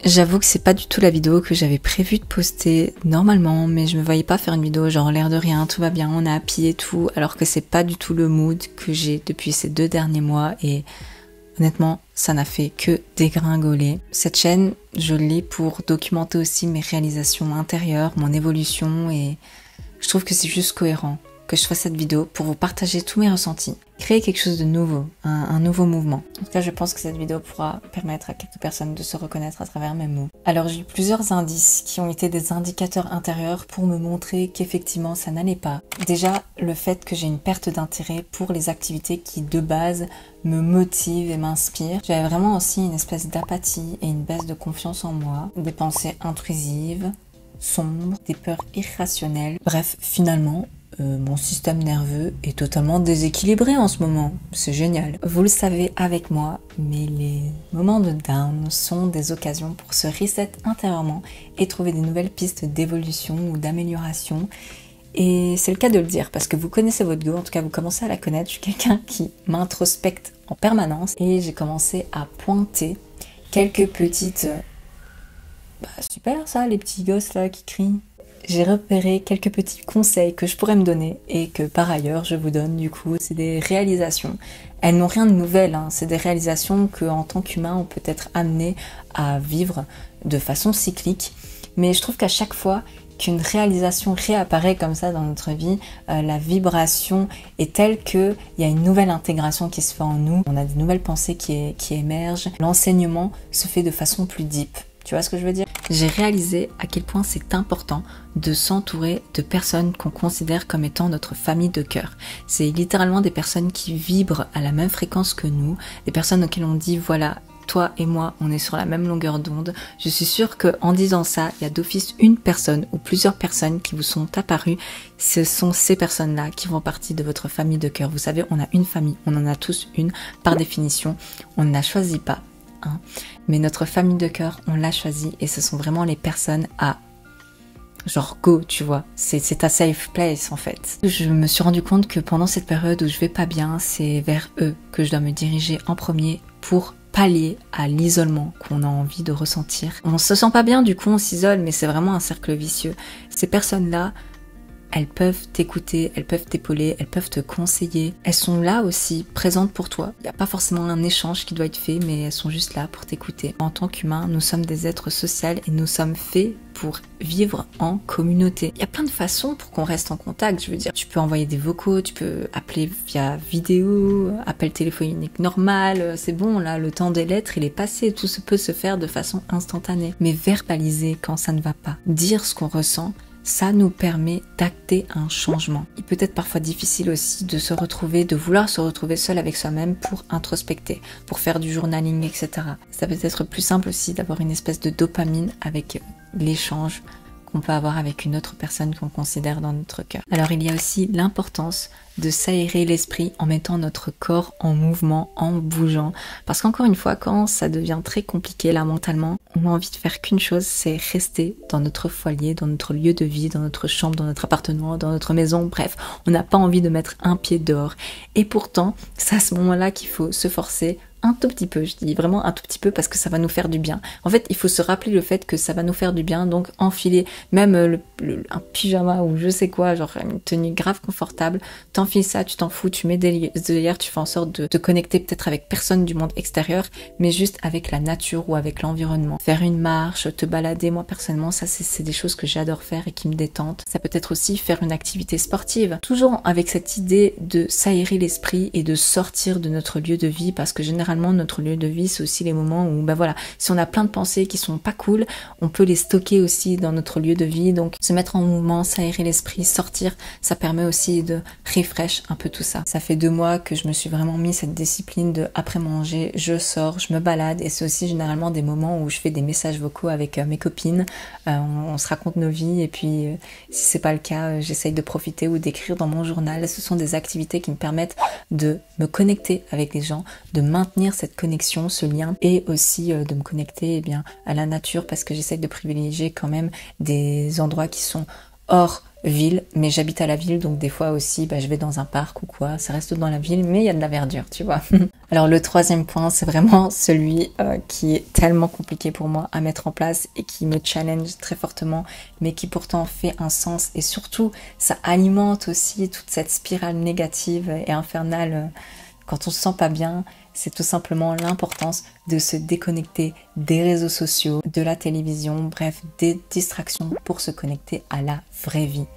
J'avoue que c'est pas du tout la vidéo que j'avais prévu de poster normalement, mais je me voyais pas faire une vidéo genre l'air de rien, tout va bien, on a happy et tout, alors que c'est pas du tout le mood que j'ai depuis ces 2 derniers mois et honnêtement, ça n'a fait que dégringoler. Cette chaîne, je l'ai pour documenter aussi mes réalisations intérieures, mon évolution et je trouve que c'est juste cohérent que je fasse cette vidéo pour vous partager tous mes ressentis, créer quelque chose de nouveau, un nouveau mouvement. En tout cas, je pense que cette vidéo pourra permettre à quelques personnes de se reconnaître à travers mes mots. Alors, j'ai eu plusieurs indices qui ont été des indicateurs intérieurs pour me montrer qu'effectivement, ça n'allait pas. Déjà, le fait que j'ai une perte d'intérêt pour les activités qui, de base, me motivent et m'inspirent. J'avais vraiment aussi une espèce d'apathie et une baisse de confiance en moi, des pensées intrusives, sombres, des peurs irrationnelles. Bref, finalement, mon système nerveux est totalement déséquilibré en ce moment. C'est génial. Vous le savez avec moi, mais les moments de down sont des occasions pour se reset intérieurement et trouver des nouvelles pistes d'évolution ou d'amélioration. Et c'est le cas de le dire parce que vous connaissez votre go, en tout cas vous commencez à la connaître. Je suis quelqu'un qui m'introspecte en permanence et j'ai commencé à pointer quelques petites... super ça, les petits gosses là qui crient. J'ai repéré quelques petits conseils que je pourrais me donner et que par ailleurs je vous donne du coup. C'est des réalisations. Elles n'ont rien de nouvel, hein. C'est des réalisations qu'en tant qu'humain on peut être amené à vivre de façon cyclique. Mais je trouve qu'à chaque fois qu'une réalisation réapparaît comme ça dans notre vie, la vibration est telle qu'il y a une nouvelle intégration qui se fait en nous. On a de nouvelles pensées qui émergent. L'enseignement se fait de façon plus deep. Tu vois ce que je veux dire? J'ai réalisé à quel point c'est important de s'entourer de personnes qu'on considère comme étant notre famille de cœur. C'est littéralement des personnes qui vibrent à la même fréquence que nous, des personnes auxquelles on dit voilà, toi et moi, on est sur la même longueur d'onde. Je suis sûre qu'en disant ça, il y a d'office une personne ou plusieurs personnes qui vous sont apparues. Ce sont ces personnes-là qui font partie de votre famille de cœur. Vous savez, on a une famille, on en a tous une par définition. On ne la choisit pas. Mais notre famille de cœur, on l'a choisi et ce sont vraiment les personnes à genre go, tu vois, c'est ta safe place en fait. Je me suis rendu compte que pendant cette période où je vais pas bien, c'est vers eux que je dois me diriger en premier pour pallier à l'isolement qu'on a envie de ressentir. On se sent pas bien, du coup on s'isole, mais c'est vraiment un cercle vicieux. Ces personnes-là, elles peuvent t'écouter, elles peuvent t'épauler, elles peuvent te conseiller. Elles sont là aussi, présentes pour toi. Il n'y a pas forcément un échange qui doit être fait, mais elles sont juste là pour t'écouter. En tant qu'humains, nous sommes des êtres sociaux et nous sommes faits pour vivre en communauté. Il y a plein de façons pour qu'on reste en contact, je veux dire. Tu peux envoyer des vocaux, tu peux appeler via vidéo, appel téléphonique normal, c'est bon là, le temps des lettres il est passé, tout peut se faire de façon instantanée. Mais verbaliser quand ça ne va pas, dire ce qu'on ressent, ça nous permet d'acter un changement. Il peut être parfois difficile aussi de se retrouver, de vouloir se retrouver seul avec soi-même pour introspecter, pour faire du journaling, etc. Ça peut être plus simple aussi d'avoir une espèce de dopamine avec l'échange qu'on peut avoir avec une autre personne qu'on considère dans notre cœur. Alors il y a aussi l'importance de s'aérer l'esprit en mettant notre corps en mouvement, en bougeant. Parce qu'encore une fois, quand ça devient très compliqué là mentalement, on a envie de faire qu'une chose, c'est rester dans notre foyer, dans notre lieu de vie, dans notre chambre, dans notre appartement, dans notre maison, bref, on n'a pas envie de mettre un pied dehors. Et pourtant, c'est à ce moment-là qu'il faut se forcer un tout petit peu, je dis vraiment un tout petit peu parce que ça va nous faire du bien. En fait, il faut se rappeler le fait que ça va nous faire du bien, donc enfiler même un pyjama ou je sais quoi, genre une tenue grave confortable, t'enfiles ça, tu t'en fous, tu mets des œillères, tu fais en sorte de te connecter peut-être avec personne du monde extérieur, mais juste avec la nature ou avec l'environnement. Faire une marche, te balader, moi personnellement, ça c'est des choses que j'adore faire et qui me détentent. Ça peut être aussi faire une activité sportive, toujours avec cette idée de s'aérer l'esprit et de sortir de notre lieu de vie parce que généralement notre lieu de vie c'est aussi les moments où voilà, si on a plein de pensées qui sont pas cool, on peut les stocker aussi dans notre lieu de vie, donc se mettre en mouvement, s'aérer l'esprit, sortir, ça permet aussi de refresh un peu tout ça. Ça fait 2 mois que je me suis vraiment mis cette discipline de après manger, je sors, je me balade et c'est aussi généralement des moments où je fais des messages vocaux avec mes copines, on se raconte nos vies et puis si c'est pas le cas, j'essaye de profiter ou d'écrire dans mon journal. Ce sont des activités qui me permettent de me connecter avec les gens, de maintenir cette connexion, ce lien et aussi de me connecter à la nature parce que j'essaye de privilégier quand même des endroits qui sont hors ville, mais j'habite à la ville, donc des fois aussi je vais dans un parc ou quoi, ça reste dans la ville, mais il y a de la verdure, tu vois. Alors le troisième point, c'est vraiment celui qui est tellement compliqué pour moi à mettre en place et qui me challenge très fortement, mais qui pourtant fait un sens, et surtout ça alimente aussi toute cette spirale négative et infernale quand on se sent pas bien. C'est tout simplement l'importance de se déconnecter des réseaux sociaux, de la télévision, bref, des distractions pour se connecter à la vraie vie.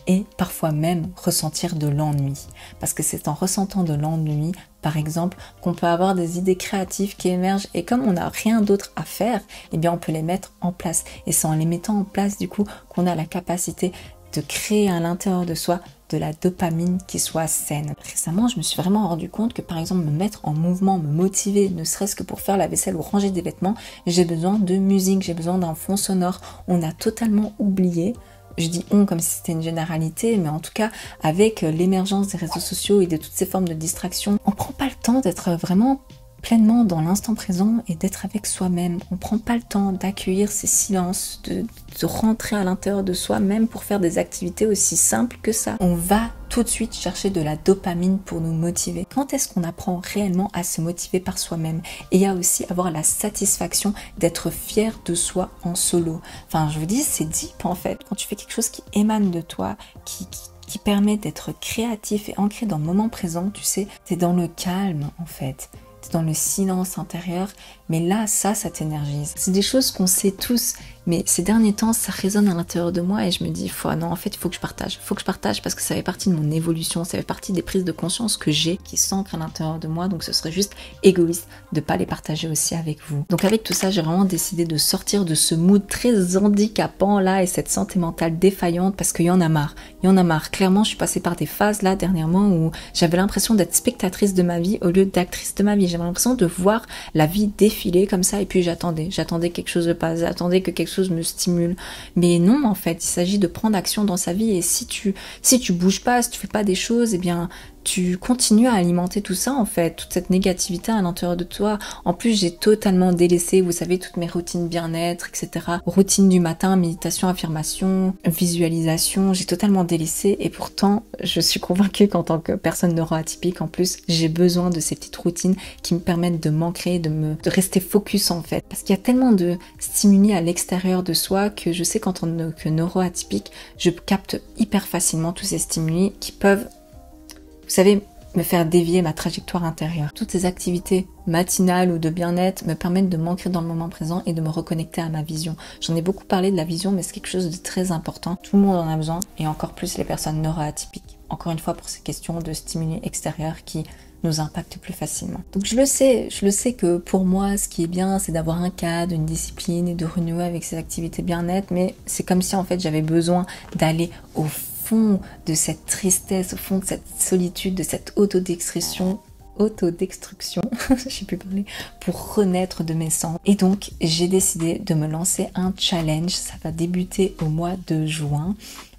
Et parfois même ressentir de l'ennui. Parce que c'est en ressentant de l'ennui, par exemple, qu'on peut avoir des idées créatives qui émergent, et comme on n'a rien d'autre à faire, eh bien on peut les mettre en place. Et c'est en les mettant en place du coup qu'on a la capacité de créer à l'intérieur de soi de la dopamine qui soit saine. Récemment, je me suis vraiment rendu compte que par exemple me mettre en mouvement, me motiver, ne serait-ce que pour faire la vaisselle ou ranger des vêtements, j'ai besoin de musique, j'ai besoin d'un fond sonore. On a totalement oublié, je dis on comme si c'était une généralité, mais en tout cas avec l'émergence des réseaux sociaux et de toutes ces formes de distraction, on prend pas le temps d'être vraiment pleinement dans l'instant présent et d'être avec soi-même. On prend pas le temps d'accueillir ces silences, de rentrer à l'intérieur de soi-même pour faire des activités aussi simples que ça. On va tout de suite chercher de la dopamine pour nous motiver. Quand est-ce qu'on apprend réellement à se motiver par soi-même? Et il y a aussi avoir la satisfaction d'être fier de soi en solo. Enfin, je vous dis, c'est deep en fait. Quand tu fais quelque chose qui émane de toi, qui permet d'être créatif et ancré dans le moment présent, tu sais, t'es dans le calme en fait. Dans le silence intérieur, mais là, ça t'énergise. C'est des choses qu'on sait tous, mais ces derniers temps, ça résonne à l'intérieur de moi et je me dis, non, en fait, il faut que je partage parce que ça fait partie de mon évolution, ça fait partie des prises de conscience que j'ai, qui s'ancrent à l'intérieur de moi, donc ce serait juste égoïste de pas les partager aussi avec vous. Donc avec tout ça, j'ai vraiment décidé de sortir de ce mood très handicapant là et cette santé mentale défaillante parce qu'il y en a marre. Clairement, je suis passée par des phases là dernièrement où j'avais l'impression d'être spectatrice de ma vie au lieu d'actrice de ma vie. J'avais l'impression de voir la vie défiler comme ça et puis j'attendais que quelque chose se passe, j'attendais que quelque chose me stimule. Mais non, en fait, il s'agit de prendre action dans sa vie et si tu bouges pas, si tu fais pas des choses, eh bien tu continues à alimenter tout ça en fait, toute cette négativité à l'intérieur de toi. En plus, j'ai totalement délaissé, vous savez, toutes mes routines bien-être, etc. Routine du matin, méditation, affirmation, visualisation, j'ai totalement délaissé et pourtant, je suis convaincue qu'en tant que personne neuroatypique, en plus, j'ai besoin de ces petites routines qui me permettent de m'ancrer, de rester focus en fait. Parce qu'il y a tellement de stimuli à l'extérieur de soi que je sais qu'en tant que neuroatypique, je capte hyper facilement tous ces stimuli qui peuvent, vous savez, me faire dévier ma trajectoire intérieure. Toutes ces activités matinales ou de bien-être me permettent de m'ancrer dans le moment présent et de me reconnecter à ma vision. J'en ai beaucoup parlé de la vision, mais c'est quelque chose de très important. Tout le monde en a besoin, et encore plus les personnes neuroatypiques. Encore une fois, pour ces questions de stimuli extérieurs qui nous impactent plus facilement. Donc je le sais que pour moi, ce qui est bien, c'est d'avoir un cadre, une discipline et de renouer avec ces activités bien-être, mais c'est comme si en fait j'avais besoin d'aller au fond de cette tristesse, au fond de cette solitude, de cette autodestruction, je sais plus parler, pour renaître de mes cendres. Et donc, j'ai décidé de me lancer un challenge. Ça va débuter au mois de juin.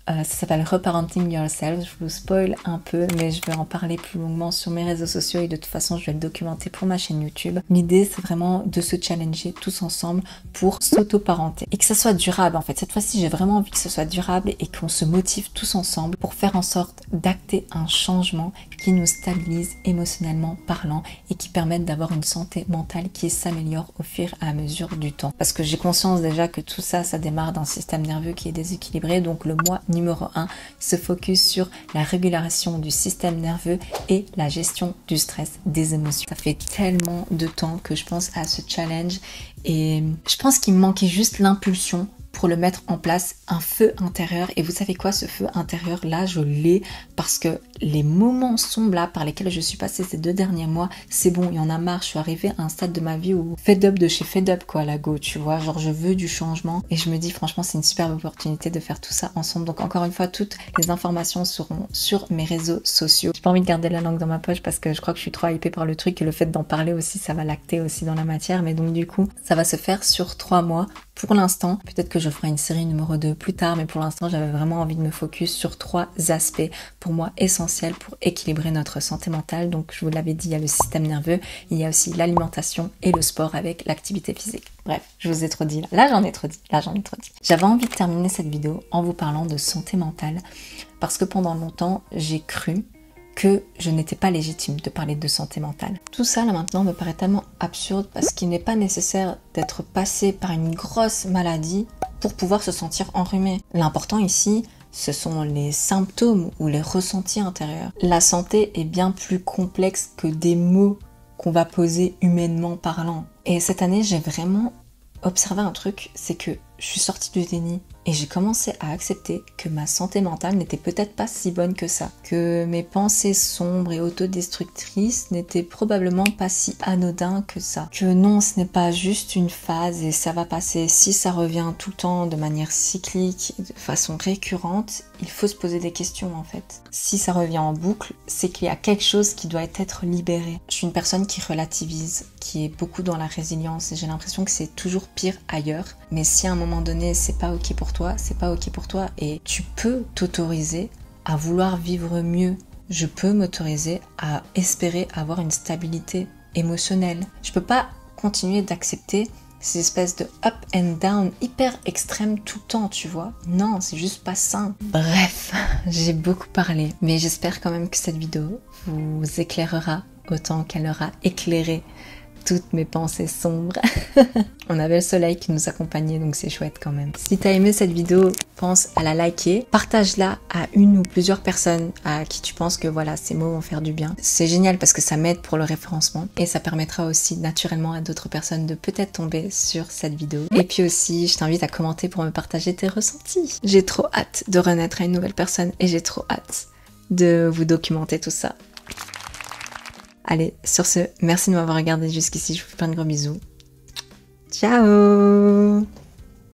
Ça s'appelle Reparenting Yourself. Je vous spoil un peu, mais je vais en parler plus longuement sur mes réseaux sociaux et de toute façon, je vais le documenter pour ma chaîne YouTube. L'idée, c'est vraiment de se challenger tous ensemble pour s'auto-parenter et que ça soit durable. En fait, cette fois-ci, j'ai vraiment envie que ce soit durable et qu'on se motive tous ensemble pour faire en sorte d'acter un changement qui nous stabilise émotionnellement parlant et qui permette d'avoir une santé mentale qui s'améliore au fur et à mesure du temps. Parce que j'ai conscience déjà que tout ça, ça démarre d'un système nerveux qui est déséquilibré. Donc le mois numéro 1 se focus sur la régulation du système nerveux et la gestion du stress, des émotions. Ça fait tellement de temps que je pense à ce challenge et je pense qu'il me manquait juste l'impulsion pour le mettre en place, un feu intérieur. Et vous savez quoi, ce feu intérieur là, je l'ai parce que les moments sombres là par lesquels je suis passée ces 2 derniers mois, c'est bon, il y en a marre. Je suis arrivée à un stade de ma vie où fed up de chez fed up quoi, la go, tu vois, genre je veux du changement et je me dis franchement c'est une superbe opportunité de faire tout ça ensemble. Donc encore une fois, toutes les informations seront sur mes réseaux sociaux. J'ai pas envie de garder la langue dans ma poche parce que je crois que je suis trop hypée par le truc et le fait d'en parler aussi, ça va lacter aussi dans la matière. Mais donc du coup, ça va se faire sur 3 mois. Pour l'instant, peut-être que je ferai une série numéro 2 plus tard, mais pour l'instant j'avais vraiment envie de me focus sur 3 aspects pour moi essentiels pour équilibrer notre santé mentale. Donc je vous l'avais dit, il y a le système nerveux, il y a aussi l'alimentation et le sport avec l'activité physique. Bref, je vous ai trop dit là j'en ai trop dit. J'avais envie de terminer cette vidéo en vous parlant de santé mentale parce que pendant longtemps j'ai cru que je n'étais pas légitime de parler de santé mentale. Tout ça là maintenant me paraît tellement absurde parce qu'il n'est pas nécessaire d'être passé par une grosse maladie pour pouvoir se sentir enrhumé. L'important ici, ce sont les symptômes ou les ressentis intérieurs. La santé est bien plus complexe que des mots qu'on va poser humainement parlant. Et cette année, j'ai vraiment observé un truc, c'est que je suis sortie du déni et j'ai commencé à accepter que ma santé mentale n'était peut-être pas si bonne que ça, que mes pensées sombres et autodestructrices n'étaient probablement pas si anodins que ça, que non, ce n'est pas juste une phase et ça va passer. Si ça revient tout le temps de manière cyclique, de façon récurrente, il faut se poser des questions en fait. Si ça revient en boucle, c'est qu'il y a quelque chose qui doit être libéré. Je suis une personne qui relativise, qui est beaucoup dans la résilience et j'ai l'impression que c'est toujours pire ailleurs, mais si à un moment donné c'est pas ok pour toi, c'est pas ok pour toi et tu peux t'autoriser à vouloir vivre mieux. Je peux m'autoriser à espérer avoir une stabilité émotionnelle. Je peux pas continuer d'accepter ces espèces de up and down hyper extrêmes tout le temps, tu vois. Non, c'est juste pas sain. Bref, j'ai beaucoup parlé, mais j'espère quand même que cette vidéo vous éclairera autant qu'elle aura éclairé toutes mes pensées sombres. On avait le soleil qui nous accompagnait, donc c'est chouette quand même. Si t'as aimé cette vidéo, pense à la liker, partage-la à une ou plusieurs personnes à qui tu penses que voilà, ces mots vont faire du bien. C'est génial parce que ça m'aide pour le référencement et ça permettra aussi naturellement à d'autres personnes de peut-être tomber sur cette vidéo. Et puis aussi, je t'invite à commenter pour me partager tes ressentis. J'ai trop hâte de renaître à une nouvelle personne et j'ai trop hâte de vous documenter tout ça. Allez, sur ce, merci de m'avoir regardé jusqu'ici, je vous fais plein de gros bisous. Ciao!